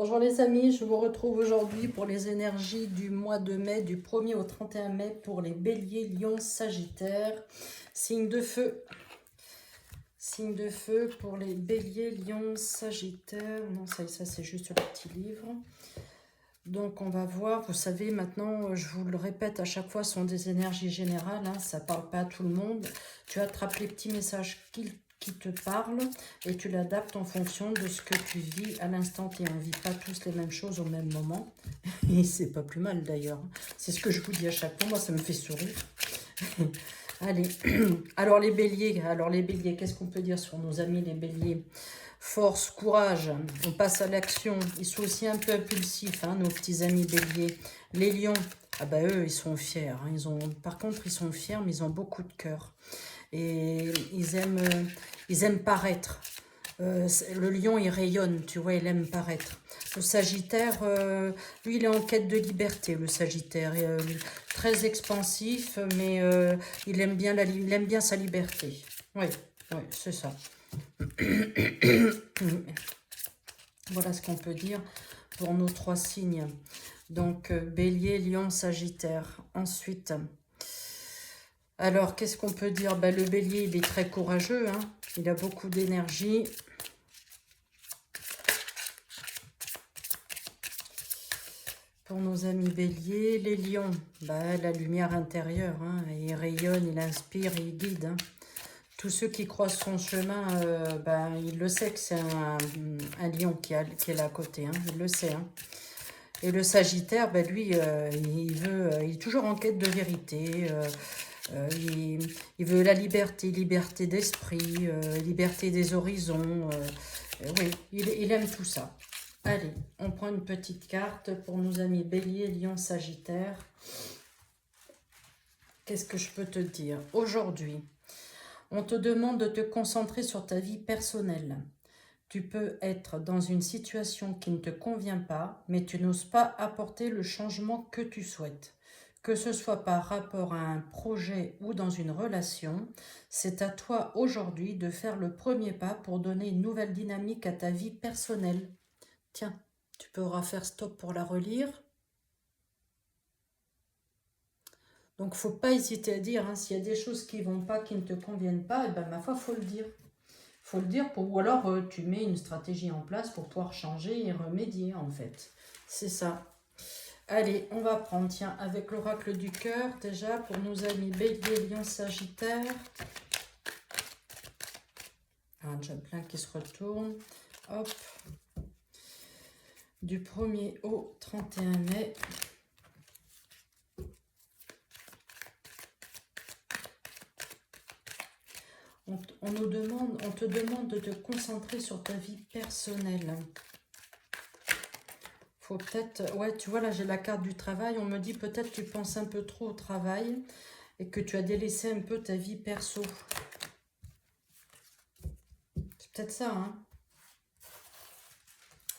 Bonjour les amis, je vous retrouve aujourd'hui pour les énergies du mois de mai, du 1er au 31 mai pour les béliers, lions, sagittaires, signe de feu. Signe de feu pour les béliers, lions, sagittaires. Non, ça c'est juste le petit livre. Donc on va voir, vous savez maintenant, je vous le répète à chaque fois, ce sont des énergies générales, hein, ça ne parle pas à tout le monde. Tu attrapes les petits messages qui te parlent et tu l'adaptes en fonction de ce que tu vis à l'instant T. On ne vit pas tous les mêmes choses au même moment. Et c'est pas plus mal d'ailleurs. C'est ce que je vous dis à chaque fois, moi ça me fait sourire. Allez, alors les béliers, qu'est-ce qu'on peut dire sur nos amis les béliers? Force, courage, on passe à l'action. Ils sont aussi un peu impulsifs, hein, nos petits amis béliers. Les lions, ah bah eux, ils sont fiers. Hein, par contre, ils sont fiers, mais ils ont beaucoup de cœur. Et ils aiment paraître. Le lion, il rayonne, tu vois, il aime paraître. Le Sagittaire, lui, il est en quête de liberté, le Sagittaire. Très expansif, mais il aime bien sa liberté. Oui, oui, c'est ça. Voilà ce qu'on peut dire pour nos trois signes. Donc, Bélier, Lion, Sagittaire. Ensuite, alors, qu'est-ce qu'on peut dire? Ben, le Bélier, il est très courageux. Hein, il a beaucoup d'énergie. Pour nos amis Bélier, les Lions, ben, la lumière intérieure. Hein, il rayonne, il inspire, il guide. Hein. Tous ceux qui croisent son chemin, ben, il le sait que c'est un lion qui est là à côté, hein, il le sait. Hein. Et le Sagittaire, ben, lui, il est toujours en quête de vérité. Il veut la liberté d'esprit, liberté des horizons. Oui, il aime tout ça. Allez, on prend une petite carte pour nos amis Bélier, Lion, Sagittaire. Qu'est-ce que je peux te dire? Aujourd'hui, on te demande de te concentrer sur ta vie personnelle. Tu peux être dans une situation qui ne te convient pas, mais tu n'oses pas apporter le changement que tu souhaites. Que ce soit par rapport à un projet ou dans une relation, c'est à toi aujourd'hui de faire le premier pas pour donner une nouvelle dynamique à ta vie personnelle. Tiens, tu pourras faire stop pour la relire. Donc, faut pas hésiter à dire, hein, s'il y a des choses qui vont pas, qui ne te conviennent pas, et ben, ma foi, faut le dire. Faut le dire, ou alors tu mets une stratégie en place pour pouvoir changer et remédier, en fait. C'est ça. Allez, on va prendre, tiens, avec l'oracle du cœur, déjà, pour nos amis Bélier, Lion, Sagittaire. Un déjà plein qui se retourne. Hop. Du 1er au 31 mai. On te demande de te concentrer sur ta vie personnelle. Faut peut-être... Ouais, tu vois, là, j'ai la carte du travail. On me dit peut-être tu penses un peu trop au travail et que tu as délaissé un peu ta vie perso. C'est peut-être ça, hein?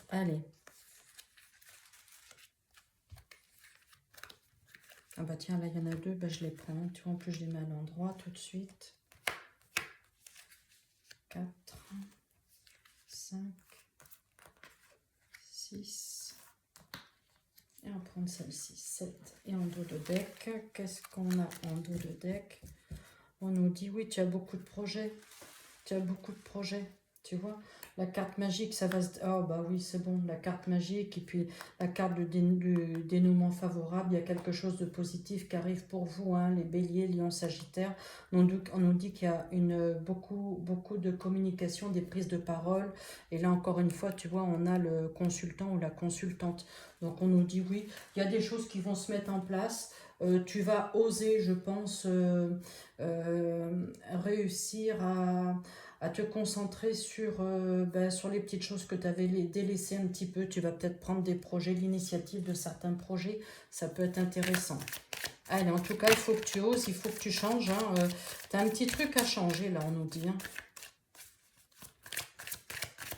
Allez. Ah bah tiens, là, il y en a deux. Bah, je les prends. Tu vois, en plus, je les mets à l'endroit tout de suite. 4, 5, 6... Et on prend celle-ci, 7. Et en dos de deck, qu'est-ce qu'on a en dos de deck? On nous dit, oui, tu as beaucoup de projets. Tu as beaucoup de projets, tu vois. La carte magique, ça va se... Oh, bah oui, c'est bon, la carte magique. Et puis, la carte du dénouement favorable. Il y a quelque chose de positif qui arrive pour vous, hein, les béliers, lions, sagittaires. On nous dit qu'il y a beaucoup de communication, des prises de parole. Et là, encore une fois, tu vois, on a le consultant ou la consultante. Donc, on nous dit, oui, il y a des choses qui vont se mettre en place. Tu vas oser, je pense, réussir à te concentrer sur les petites choses que tu avais délaissées un petit peu. Tu vas peut-être prendre des projets, l'initiative de certains projets. Ça peut être intéressant. Allez, en tout cas, il faut que tu oses, il faut que tu changes. Hein. Tu as un petit truc à changer, là, on nous dit. Hein.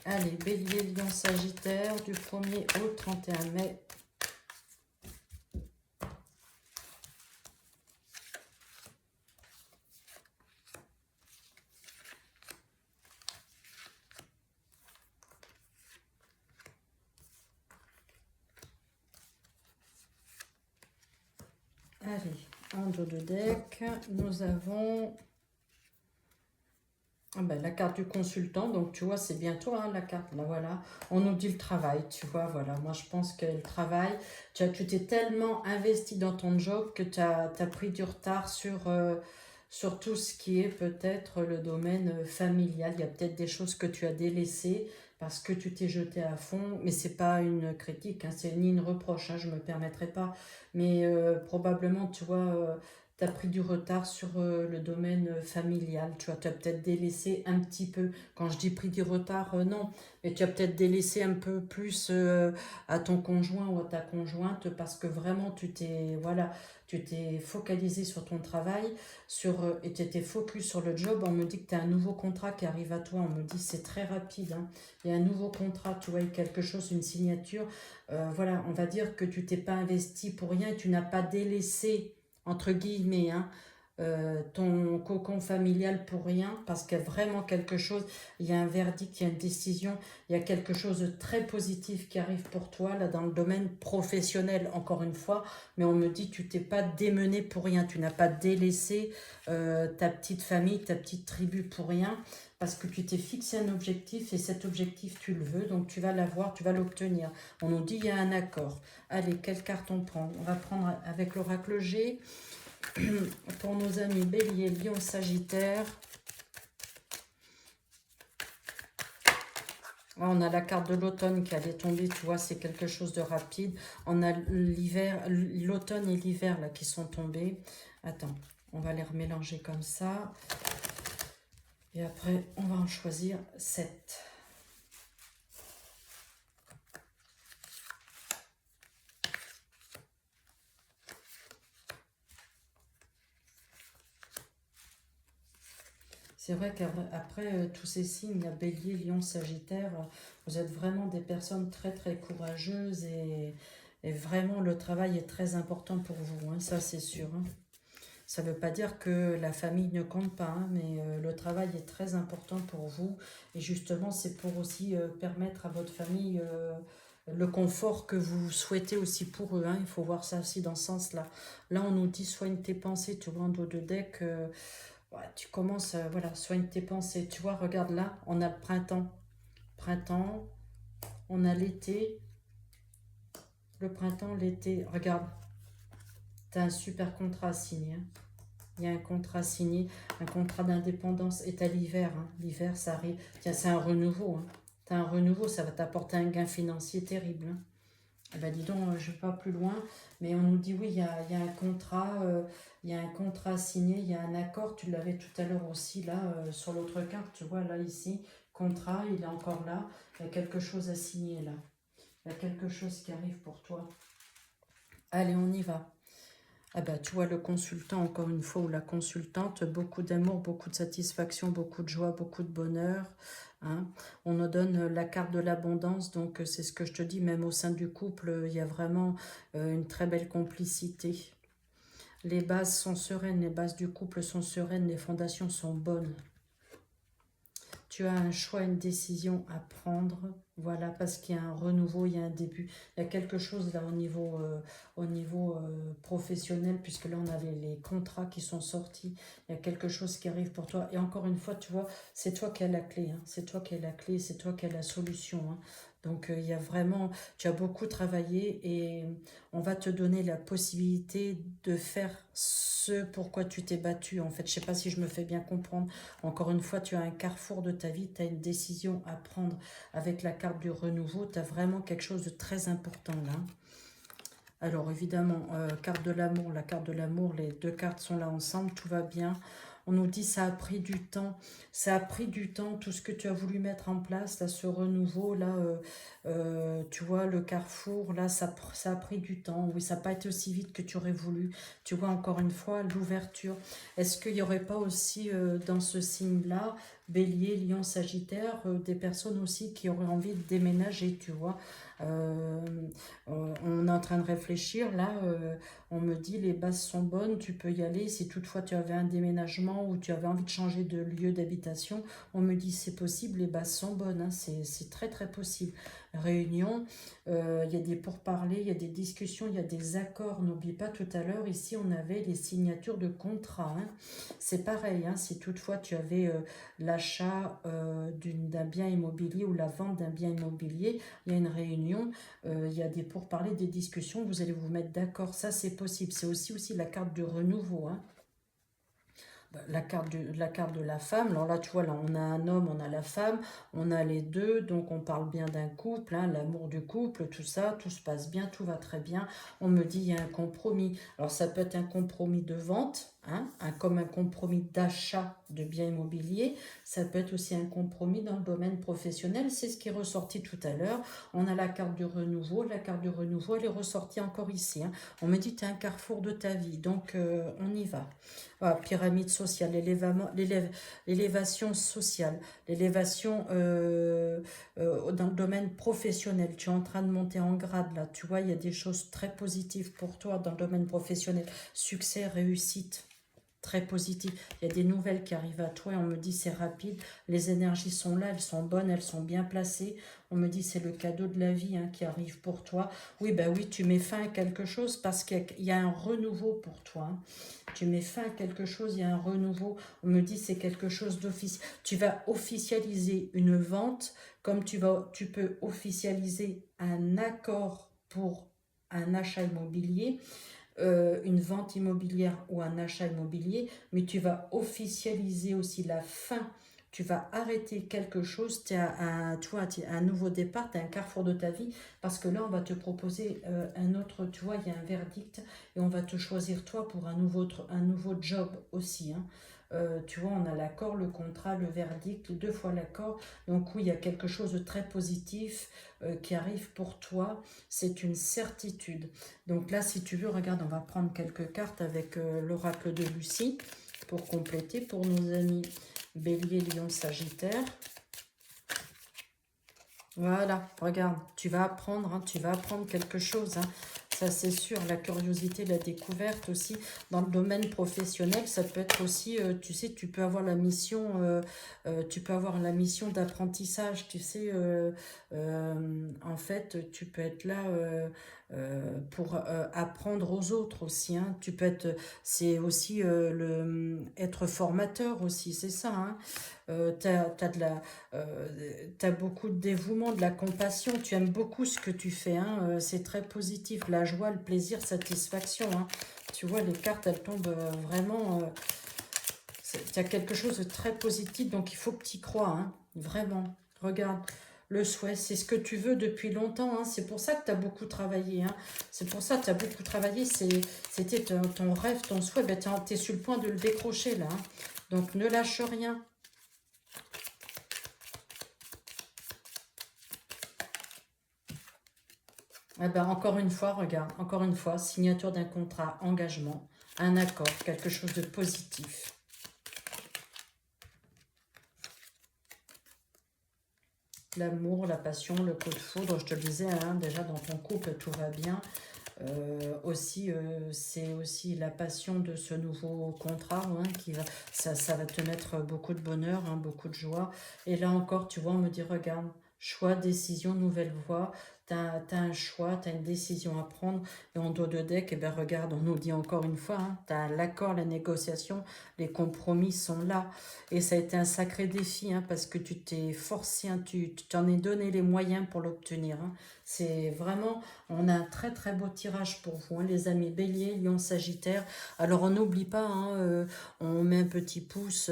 Allez, Bélier, Lion, Sagittaire, du 1er au 31 mai. Allez, en dos de deck, nous avons la carte du consultant. Donc, tu vois, c'est bien toi, hein, la carte. Là, voilà. On nous dit le travail, tu vois. Voilà, moi, je pense que le travail, tu t'es tellement investi dans ton job que tu as pris du retard sur tout ce qui est peut-être le domaine familial. Il y a peut-être des choses que tu as délaissées parce que tu t'es jeté à fond. Mais c'est pas une critique, hein, c'est ni une reproche, hein, je ne me permettrai pas. Mais probablement, tu vois... tu as pris du retard sur le domaine familial, tu vois, tu as peut-être délaissé un petit peu, quand je dis pris du retard, non, mais tu as peut-être délaissé un peu plus à ton conjoint ou à ta conjointe parce que vraiment voilà, tu t'es focalisé sur ton travail et tu étais focus sur le job. On me dit que tu as un nouveau contrat qui arrive à toi, on me dit c'est très rapide, hein. Il y a un nouveau contrat, tu vois, quelque chose, une signature, voilà, on va dire que tu t'es pas investi pour rien et tu n'as pas délaissé entre guillemets, hein, ton cocon familial pour rien, parce qu'il y a vraiment quelque chose, il y a un verdict, il y a une décision, il y a quelque chose de très positif qui arrive pour toi, là, dans le domaine professionnel, encore une fois, mais on me dit que tu t'es pas démené pour rien, tu n'as pas délaissé ta petite famille, ta petite tribu pour rien, parce que tu t'es fixé un objectif, et cet objectif, tu le veux, donc tu vas l'avoir, tu vas l'obtenir. On nous dit il y a un accord. Allez, quelle carte on prend? On va prendre avec l'oracle G, pour nos amis Bélier, Lion, Sagittaire. On a la carte de l'automne qui allait tomber, tu vois, c'est quelque chose de rapide. On a l'hiver, l'automne et l'hiver là qui sont tombés. Attends, on va les remélanger comme ça. Et après, on va en choisir 7. C'est vrai qu'après tous ces signes, il y a Bélier, Lion, Sagittaire, vous êtes vraiment des personnes très très courageuses et vraiment le travail est très important pour vous, hein, ça c'est sûr, hein. Ça ne veut pas dire que la famille ne compte pas, hein, mais le travail est très important pour vous. Et justement, c'est pour aussi permettre à votre famille le confort que vous souhaitez aussi pour eux, hein. Il faut voir ça aussi dans ce sens-là. Là, on nous dit soigne tes pensées, tu vois, en dos de deck. Ouais, tu commences, voilà, soigne tes pensées. Tu vois, regarde là, on a le printemps. Printemps, on a l'été. Le printemps, l'été. Regarde, tu as un super contrat à signer, hein. Il y a un contrat signé, un contrat d'indépendance. Et tu as l'hiver, hein. L'hiver, ça arrive. Tiens, c'est un renouveau, hein. Tu as un renouveau, ça va t'apporter un gain financier terrible, hein. Eh ben, dis donc, je ne vais pas plus loin, mais on nous dit oui, il y a un contrat, il y a un contrat signé, il y a un accord, tu l'avais tout à l'heure aussi là, sur l'autre carte, tu vois, là, ici, contrat, il est encore là, il y a quelque chose à signer là, il y a quelque chose qui arrive pour toi. Allez, on y va. Ah bah, tu vois, le consultant, encore une fois, ou la consultante, beaucoup d'amour, beaucoup de satisfaction, beaucoup de joie, beaucoup de bonheur, hein. On nous donne la carte de l'abondance, donc c'est ce que je te dis, même au sein du couple, il y a vraiment une très belle complicité. Les bases sont sereines, les bases du couple sont sereines, les fondations sont bonnes. Tu as un choix, une décision à prendre, voilà, parce qu'il y a un renouveau, il y a un début. Il y a quelque chose là au niveau professionnel, puisque là on a les contrats qui sont sortis. Il y a quelque chose qui arrive pour toi. Et encore une fois, tu vois, c'est toi qui as la clé, hein. C'est toi qui as la clé, c'est toi qui as la solution, hein. Donc il y a vraiment, tu as beaucoup travaillé et on va te donner la possibilité de faire ce pourquoi tu t'es battu. En fait, je ne sais pas si je me fais bien comprendre. Encore une fois, tu as un carrefour de ta vie, tu as une décision à prendre avec la carte du renouveau. Tu as vraiment quelque chose de très important là. Alors évidemment, carte de l'amour, la carte de l'amour, les deux cartes sont là ensemble, tout va bien. On nous dit ça a pris du temps, ça a pris du temps, tout ce que tu as voulu mettre en place, là, ce renouveau, là, tu vois, le carrefour, là, ça a pris du temps. Oui, ça n'a pas été aussi vite que tu aurais voulu. Tu vois, encore une fois, l'ouverture. Est-ce qu'il n'y aurait pas aussi dans ce signe-là, Bélier, Lion, Sagittaire, des personnes aussi qui auraient envie de déménager, tu vois? On est en train de réfléchir, là, on me dit les bases sont bonnes, tu peux y aller. Si toutefois tu avais un déménagement ou tu avais envie de changer de lieu d'habitation, on me dit c'est possible, les bases sont bonnes, hein, c'est très très possible. réunion, il y a des pourparlers, il y a des discussions, il y a des accords. N'oublie pas, tout à l'heure, ici, on avait les signatures de contrats. Hein. C'est pareil, hein, si toutefois tu avais l'achat d'un bien immobilier ou la vente d'un bien immobilier, il y a une réunion, il y a des pourparlers, des discussions, vous allez vous mettre d'accord. Ça, c'est possible. C'est aussi la carte de renouveau, hein. La carte de la femme. Alors là, tu vois, là, on a un homme, on a la femme, on a les deux, donc on parle bien d'un couple, hein, l'amour du couple, tout ça, tout se passe bien, tout va très bien. On me dit, il y a un compromis. Alors ça peut être un compromis de vente, hein, comme un compromis d'achat de biens immobiliers. Ça peut être aussi un compromis dans le domaine professionnel. C'est ce qui est ressorti tout à l'heure. On a la carte du renouveau. La carte du renouveau, elle est ressortie encore ici. Hein. On me dit, tu es un carrefour de ta vie, donc on y va. Voilà, pyramide sociale, l'élévation sociale, l'élévation dans le domaine professionnel. Tu es en train de monter en grade là, tu vois, il y a des choses très positives pour toi dans le domaine professionnel. Succès, réussite. Très positif. Il y a des nouvelles qui arrivent à toi et on me dit c'est rapide. Les énergies sont là, elles sont bonnes, elles sont bien placées. On me dit c'est le cadeau de la vie, hein, qui arrive pour toi. Oui, bah oui, tu mets fin à quelque chose parce qu'il y a un renouveau pour toi. Hein. Tu mets fin à quelque chose, il y a un renouveau. On me dit c'est quelque chose d'officiel. Tu vas officialiser une vente comme tu peux officialiser un accord pour un achat immobilier. Une vente immobilière ou un achat immobilier, mais tu vas officialiser aussi la fin. Tu vas arrêter quelque chose, tu as un nouveau départ, tu as un carrefour de ta vie, parce que là, on va te proposer un autre, tu vois, il y a un verdict, et on va te choisir toi pour un nouveau job aussi. Hein. Tu vois, on a l'accord, le contrat, le verdict, deux fois l'accord. Donc oui, il y a quelque chose de très positif qui arrive pour toi. C'est une certitude. Donc là, si tu veux, regarde, on va prendre quelques cartes avec l'oracle de Lucie pour compléter pour nos amis Bélier, Lion, Sagittaire. Voilà, regarde, tu vas apprendre, hein, tu vas apprendre quelque chose. Hein. Ça, c'est sûr, la curiosité, la découverte aussi. Dans le domaine professionnel, ça peut être aussi, tu sais, tu peux avoir la mission, d'apprentissage, tu sais. En fait, tu peux être là pour apprendre aux autres aussi. Hein. Tu peux être, c'est aussi être formateur aussi, c'est ça. Hein. T'as beaucoup de dévouement, de la compassion, tu aimes beaucoup ce que tu fais, hein, c'est très positif, la joie, le plaisir, satisfaction, hein. Tu vois, les cartes, elles tombent vraiment, tu as quelque chose de très positif, donc il faut que tu y crois, hein, vraiment, regarde, le souhait, c'est ce que tu veux depuis longtemps, hein. C'est pour ça que tu as beaucoup travaillé, hein. C'est pour ça que tu as beaucoup travaillé, c'était ton rêve, ton souhait, ben, tu es sur le point de le décrocher là, hein. Donc ne lâche rien. Eh ben, encore une fois, regarde, encore une fois, signature d'un contrat, engagement, un accord, quelque chose de positif. L'amour, la passion, le coup de foudre, je te le disais, hein, déjà dans ton couple, tout va bien. C'est aussi la passion de ce nouveau contrat, hein, ça va te mettre beaucoup de bonheur, hein, beaucoup de joie. Et là encore, tu vois, on me dit, regarde, choix, décision, nouvelle voie. Tu as un choix, tu as une décision à prendre. Et en dos de deck, eh ben, regarde, on nous dit encore une fois, hein, tu as l'accord, la négociation, les compromis sont là. Et ça a été un sacré défi, hein, parce que tu t'es forcé, hein, tu t'en es donné les moyens pour l'obtenir. Hein. C'est vraiment, on a un très très beau tirage pour vous, hein, les amis Bélier, Lion, Sagittaire. Alors on n'oublie pas, hein, on met un petit pouce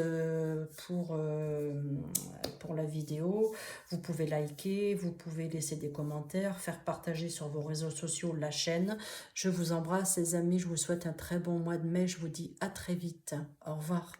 pour la vidéo. Vous pouvez liker, vous pouvez laisser des commentaires, faire partager sur vos réseaux sociaux la chaîne. Je vous embrasse les amis, je vous souhaite un très bon mois de mai. Je vous dis à très vite. Au revoir.